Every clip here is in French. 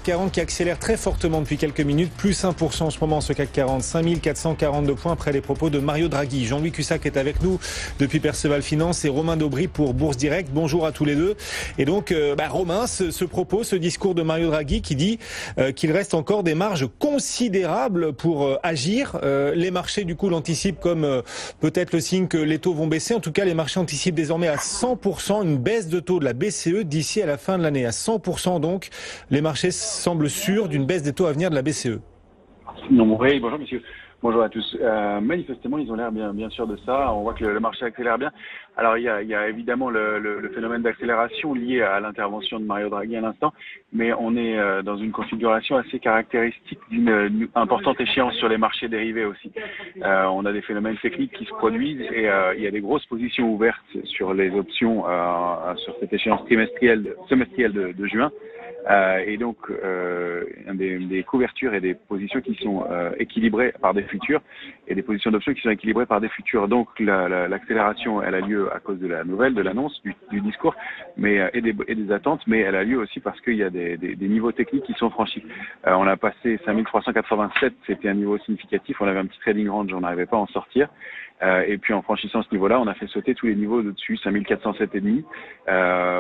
40 qui accélère très fortement depuis quelques minutes, plus 1% en ce moment ce CAC 40, 5442 points après les propos de Mario Draghi. Jean-Louis Cussac est avec nous depuis Perceval Finance et Romain Daubry pour Bourse Direct. Bonjour à tous les deux. Et donc Romain, ce propos, ce discours de Mario Draghi qui dit qu'il reste encore des marges considérables pour agir. Les marchés du coup l'anticipent comme peut-être le signe que les taux vont baisser. En tout cas, les marchés anticipent désormais à 100% une baisse de taux de la BCE d'ici à la fin de l'année. À 100% donc, les marchés semblent sûrs d'une baisse des taux à venir de la BCE. Non, oui, bonjour messieurs. Bonjour à tous. Manifestement, ils ont l'air bien sûr de ça. On voit que le marché accélère bien. Alors, il y a évidemment le phénomène d'accélération lié à l'intervention de Mario Draghi à l'instant, mais on est dans une configuration assez caractéristique d'une importante échéance sur les marchés dérivés aussi. On a des phénomènes techniques qui se produisent et il y a des grosses positions ouvertes sur les options sur cette échéance semestrielle de juin. Et donc des couvertures et des positions qui sont équilibrées par des futurs et des positions d'options qui sont équilibrées par des futurs. Donc l'accélération, elle a lieu à cause de la nouvelle, de l'annonce, du discours, mais et des attentes, mais elle a lieu aussi parce qu'il y a des niveaux techniques qui sont franchis. On a passé 5387, c'était un niveau significatif. On avait un petit trading range, on n'arrivait pas à en sortir. Et puis en franchissant ce niveau-là, on a fait sauter tous les niveaux de-dessus, 5407,5.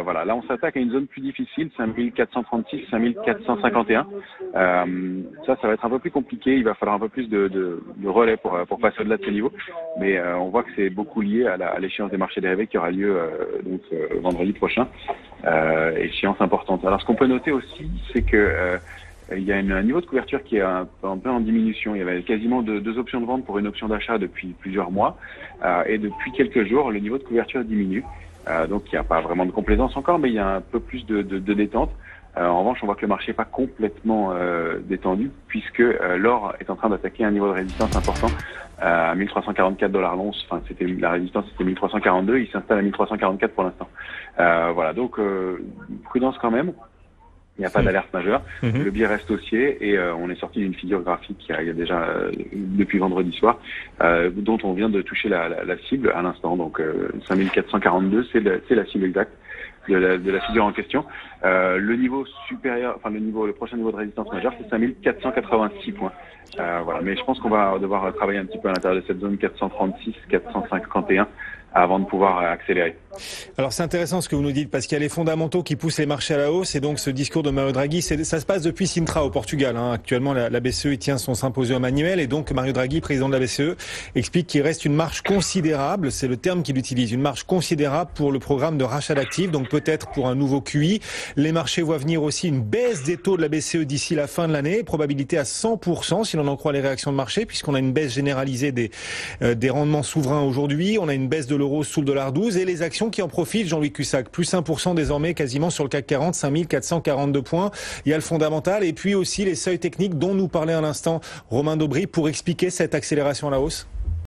Voilà, là on s'attaque à une zone plus difficile, 5436, 5451. Ça va être un peu plus compliqué. Il va falloir un peu plus de relais pour passer au-delà de ce niveau. Mais on voit que c'est beaucoup lié à l'échéance des marchés dérivés qui aura lieu vendredi prochain. Échéance importante. Alors ce qu'on peut noter aussi, c'est que il y a un niveau de couverture qui est un peu en diminution. Il y avait quasiment deux options de vente pour une option d'achat depuis plusieurs mois. Et depuis quelques jours, le niveau de couverture diminue. Donc il n'y a pas vraiment de complaisance encore, mais il y a un peu plus de détente. En revanche, on voit que le marché n'est pas complètement détendu, puisque l'or est en train d'attaquer un niveau de résistance important à 1344 $ l'once. Enfin, la résistance c'était 1342, il s'installe à 1344 pour l'instant. Voilà, donc prudence quand même. Il n'y a pas d'alerte majeure. Le biais reste haussier et on est sorti d'une figure graphique il y a déjà depuis vendredi soir, dont on vient de toucher la cible à l'instant. Donc 5442, c'est la cible exacte de la figure en question. Le niveau supérieur, le prochain niveau de résistance majeure, c'est 5486 points. Voilà. Mais je pense qu'on va devoir travailler un petit peu à l'intérieur de cette zone 436, 451 avant de pouvoir accélérer. Alors c'est intéressant ce que vous nous dites parce qu'il y a les fondamentaux qui poussent les marchés à la hausse et donc ce discours de Mario Draghi, ça se passe depuis Sintra au Portugal. Actuellement la BCE tient son symposium annuel et donc Mario Draghi, président de la BCE, explique qu'il reste une marge considérable, c'est le terme qu'il utilise, une marge considérable pour le programme de rachat d'actifs, donc peut-être pour un nouveau QI. Les marchés voient venir aussi une baisse des taux de la BCE d'ici la fin de l'année, probabilité à 100% si l'on en croit les réactions de marché, puisqu'on a une baisse généralisée des rendements souverains aujourd'hui, on a une baisse de l'euro sous le $12 et les actions qui en profitent, Jean-Louis Cussac, plus 1% désormais quasiment sur le CAC 40, 5442 points. Il y a le fondamental et puis aussi les seuils techniques dont nous parlait à l'instant Romain Daubry pour expliquer cette accélération à la hausse.